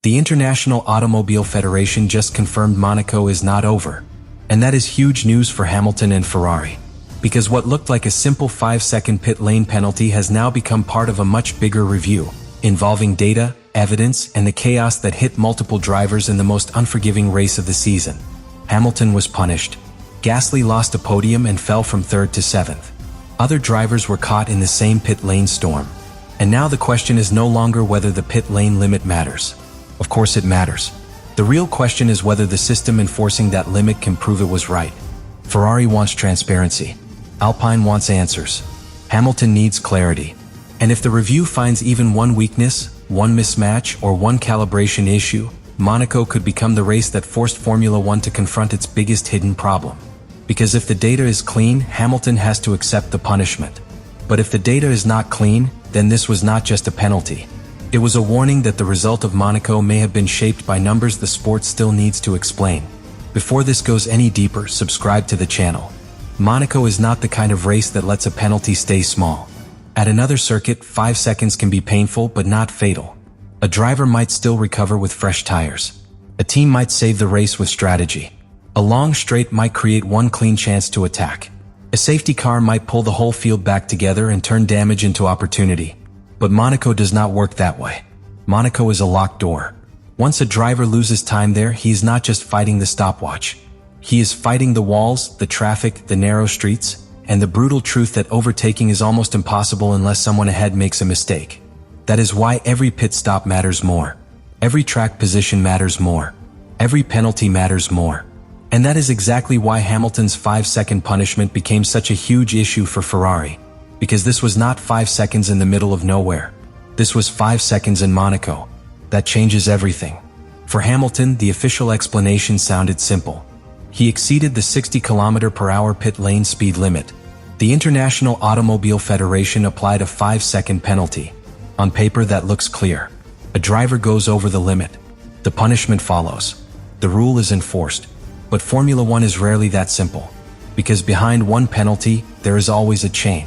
The International Automobile Federation just confirmed Monaco is not over. And that is huge news for Hamilton and Ferrari. Because what looked like a simple 5-second pit lane penalty has now become part of a much bigger review, involving data, evidence, and the chaos that hit multiple drivers in the most unforgiving race of the season. Hamilton was punished. Gasly lost a podium and fell from 3rd to 7th. Other drivers were caught in the same pit lane storm. And now the question is no longer whether the pit lane limit matters. Of course it matters. The real question is whether the system enforcing that limit can prove it was right. Ferrari wants transparency. Alpine wants answers. Hamilton needs clarity. And if the review finds even one weakness, one mismatch, or one calibration issue, Monaco could become the race that forced Formula One to confront its biggest hidden problem. Because if the data is clean, Hamilton has to accept the punishment. But if the data is not clean, then this was not just a penalty. It was a warning that the result of Monaco may have been shaped by numbers the sport still needs to explain. Before this goes any deeper, subscribe to the channel. Monaco is not the kind of race that lets a penalty stay small. At another circuit, 5 seconds can be painful but not fatal. A driver might still recover with fresh tires. A team might save the race with strategy. A long straight might create one clean chance to attack. A safety car might pull the whole field back together and turn damage into opportunity. But Monaco does not work that way. Monaco is a locked door. Once a driver loses time there, he is not just fighting the stopwatch. He is fighting the walls, the traffic, the narrow streets, and the brutal truth that overtaking is almost impossible unless someone ahead makes a mistake. That is why every pit stop matters more. Every track position matters more. Every penalty matters more. And that is exactly why Hamilton's 5-second punishment became such a huge issue for Ferrari. Because this was not 5 seconds in the middle of nowhere. This was 5 seconds in Monaco. That changes everything. For Hamilton, the official explanation sounded simple. He exceeded the 60 km/h pit lane speed limit. The International Automobile Federation applied a 5-second penalty. On paper that looks clear. A driver goes over the limit. The punishment follows. The rule is enforced. But Formula One is rarely that simple. Because behind one penalty, there is always a chain.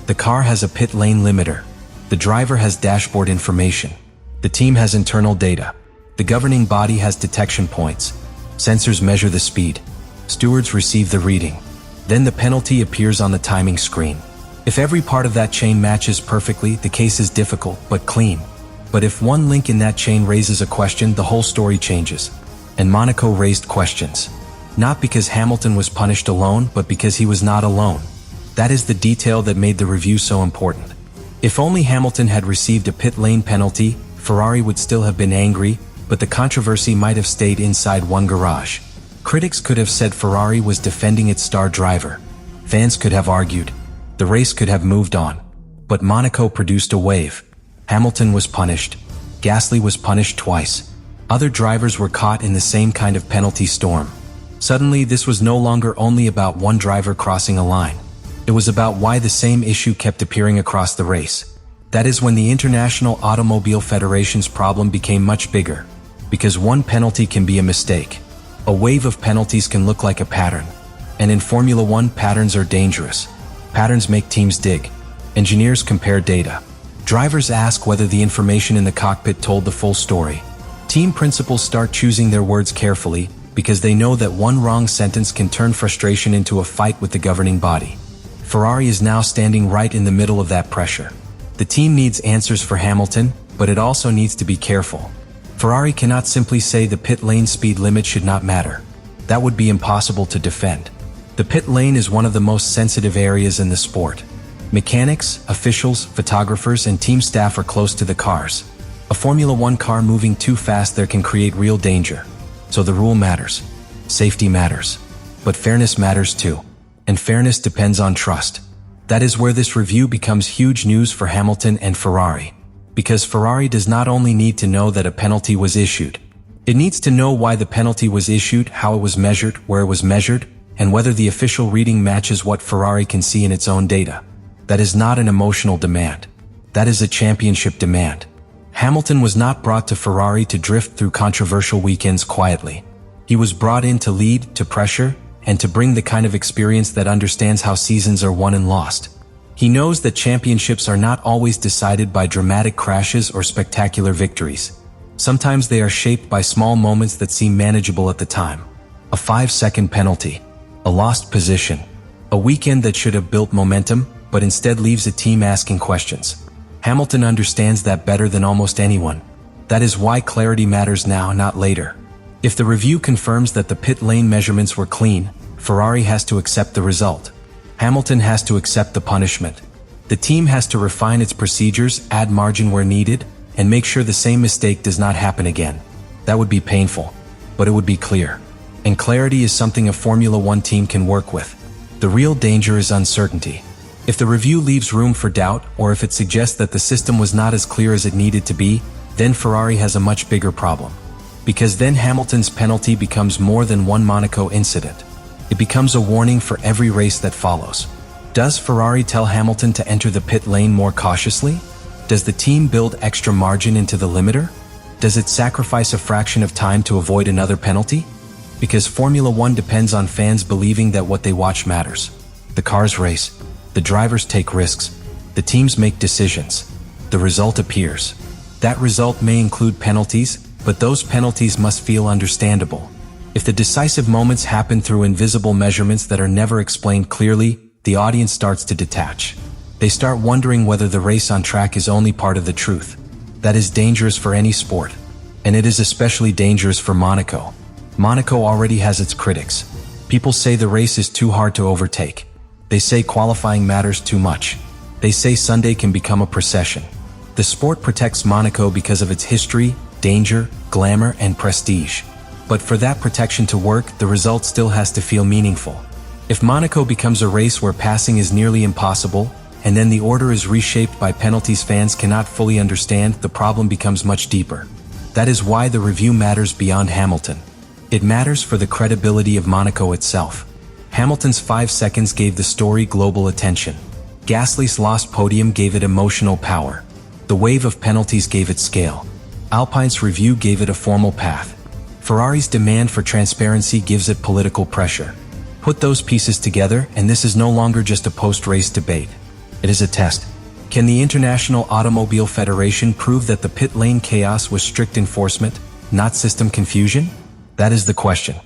The car has a pit lane limiter. The driver has dashboard information. The team has internal data. The governing body has detection points. Sensors measure the speed. Stewards receive the reading. Then the penalty appears on the timing screen. If every part of that chain matches perfectly, the case is difficult, but clean. But if one link in that chain raises a question, the whole story changes. And Monaco raised questions. Not because Hamilton was punished alone, but because he was not alone. That is the detail that made the review so important. If only Hamilton had received a pit lane penalty, Ferrari would still have been angry, but the controversy might have stayed inside one garage. Critics could have said Ferrari was defending its star driver. Fans could have argued. The race could have moved on. But Monaco produced a wave. Hamilton was punished. Gasly was punished twice. Other drivers were caught in the same kind of penalty storm. Suddenly, this was no longer only about one driver crossing a line. It was about why the same issue kept appearing across the race. That is when the International Automobile Federation's problem became much bigger. Because one penalty can be a mistake. A wave of penalties can look like a pattern. And in Formula One, patterns are dangerous. Patterns make teams dig. Engineers compare data. Drivers ask whether the information in the cockpit told the full story. Team principals start choosing their words carefully, because they know that one wrong sentence can turn frustration into a fight with the governing body. Ferrari is now standing right in the middle of that pressure. The team needs answers for Hamilton, but it also needs to be careful. Ferrari cannot simply say the pit lane speed limit should not matter. That would be impossible to defend. The pit lane is one of the most sensitive areas in the sport. Mechanics, officials, photographers, and team staff are close to the cars. A Formula One car moving too fast there can create real danger. So the rule matters. Safety matters. But fairness matters too. And fairness depends on trust. That is where this review becomes huge news for Hamilton and Ferrari. Because Ferrari does not only need to know that a penalty was issued. It needs to know why the penalty was issued, how it was measured, where it was measured, and whether the official reading matches what Ferrari can see in its own data. That is not an emotional demand. That is a championship demand. Hamilton was not brought to Ferrari to drift through controversial weekends quietly. He was brought in to lead, to pressure, and to bring the kind of experience that understands how seasons are won and lost. He knows that championships are not always decided by dramatic crashes or spectacular victories. Sometimes they are shaped by small moments that seem manageable at the time. A 5-second penalty, a lost position, a weekend that should have built momentum, but instead leaves a team asking questions. Hamilton understands that better than almost anyone. That is why clarity matters now, not later. If the review confirms that the pit lane measurements were clean, Ferrari has to accept the result. Hamilton has to accept the punishment. The team has to refine its procedures, add margin where needed, and make sure the same mistake does not happen again. That would be painful, but it would be clear. And clarity is something a Formula One team can work with. The real danger is uncertainty. If the review leaves room for doubt, or if it suggests that the system was not as clear as it needed to be, then Ferrari has a much bigger problem. Because then Hamilton's penalty becomes more than one Monaco incident. It becomes a warning for every race that follows. Does Ferrari tell Hamilton to enter the pit lane more cautiously? Does the team build extra margin into the limiter? Does it sacrifice a fraction of time to avoid another penalty? Because Formula One depends on fans believing that what they watch matters. The cars race, the drivers take risks, the teams make decisions. The result appears. That result may include penalties, but those penalties must feel understandable. If the decisive moments happen through invisible measurements that are never explained clearly, the audience starts to detach. They start wondering whether the race on track is only part of the truth. That is dangerous for any sport. And it is especially dangerous for Monaco. Monaco already has its critics. People say the race is too hard to overtake. They say qualifying matters too much. They say Sunday can become a procession. The sport protects Monaco because of its history, danger, glamour, and prestige. But for that protection to work, the result still has to feel meaningful. If Monaco becomes a race where passing is nearly impossible, and then the order is reshaped by penalties fans cannot fully understand, the problem becomes much deeper. That is why the review matters beyond Hamilton. It matters for the credibility of Monaco itself. Hamilton's 5 seconds gave the story global attention. Gasly's lost podium gave it emotional power. The wave of penalties gave it scale. Alpine's review gave it a formal path. Ferrari's demand for transparency gives it political pressure. Put those pieces together, and this is no longer just a post-race debate. It is a test. Can the International Automobile Federation prove that the pit lane chaos was strict enforcement, not system confusion? That is the question.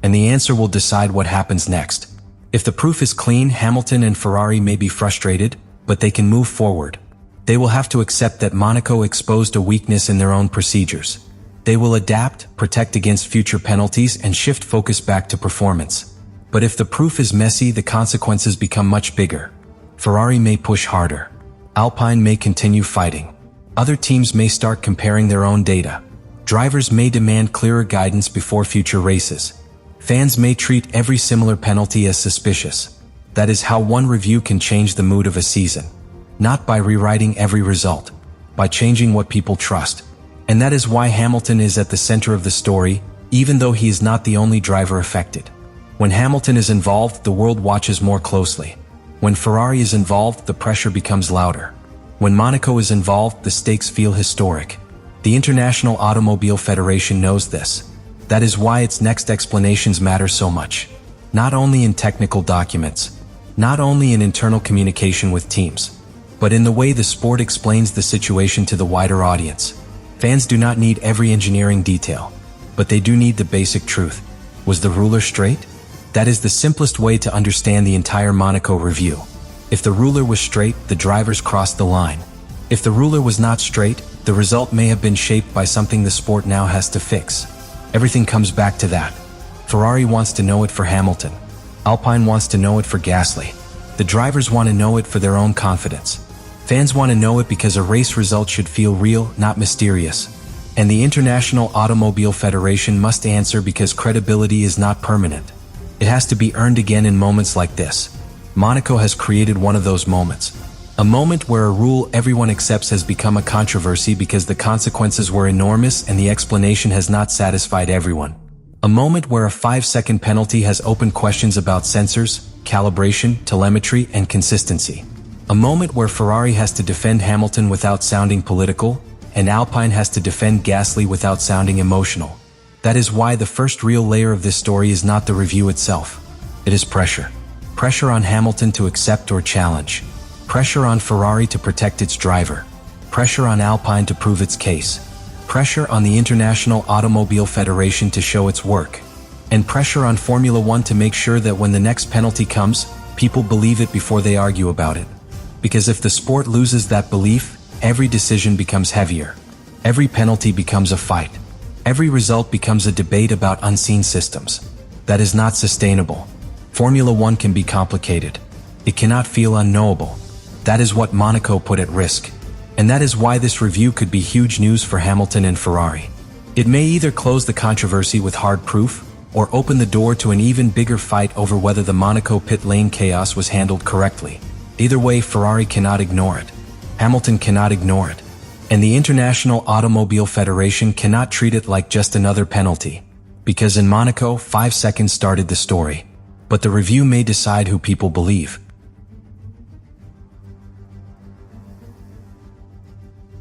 And the answer will decide what happens next. If the proof is clean, Hamilton and Ferrari may be frustrated, but they can move forward. They will have to accept that Monaco exposed a weakness in their own procedures. They will adapt, protect against future penalties, and shift focus back to performance. But if the proof is messy, the consequences become much bigger. Ferrari may push harder. Alpine may continue fighting. Other teams may start comparing their own data. Drivers may demand clearer guidance before future races. Fans may treat every similar penalty as suspicious. That is how one review can change the mood of a season. Not by rewriting every result, by changing what people trust. And that is why Hamilton is at the center of the story, even though he is not the only driver affected. When Hamilton is involved, the world watches more closely. When Ferrari is involved, the pressure becomes louder. When Monaco is involved, the stakes feel historic. The International Automobile Federation knows this. That is why its next explanations matter so much. Not only in technical documents, not only in internal communication with teams, but in the way the sport explains the situation to the wider audience. Fans do not need every engineering detail, but they do need the basic truth. Was the ruler straight? That is the simplest way to understand the entire Monaco review. If the ruler was straight, the drivers crossed the line. If the ruler was not straight, the result may have been shaped by something the sport now has to fix. Everything comes back to that. Ferrari wants to know it for Hamilton. Alpine wants to know it for Gasly. The drivers want to know it for their own confidence. Fans want to know it because a race result should feel real, not mysterious. And the International Automobile Federation must answer because credibility is not permanent. It has to be earned again in moments like this. Monaco has created one of those moments. A moment where a rule everyone accepts has become a controversy because the consequences were enormous and the explanation has not satisfied everyone. A moment where a 5-second penalty has opened questions about sensors, calibration, telemetry, and consistency. A moment where Ferrari has to defend Hamilton without sounding political, and Alpine has to defend Gasly without sounding emotional. That is why the first real layer of this story is not the review itself. It is pressure. Pressure on Hamilton to accept or challenge. Pressure on Ferrari to protect its driver. Pressure on Alpine to prove its case. pressure on the International Automobile Federation to show its work, and pressure on Formula One to make sure that when the next penalty comes, people believe it before they argue about it. Because if the sport loses that belief, every decision becomes heavier. Every penalty becomes a fight. Every result becomes a debate about unseen systems. That is not sustainable. Formula One can be complicated. It cannot feel unknowable. That is what Monaco put at risk. And that is why this review could be huge news for Hamilton and Ferrari. It may either close the controversy with hard proof, or open the door to an even bigger fight over whether the Monaco pit lane chaos was handled correctly. Either way, Ferrari cannot ignore it. Hamilton cannot ignore it. And the International Automobile Federation cannot treat it like just another penalty. Because in Monaco, 5 seconds started the story. But the review may decide who people believe.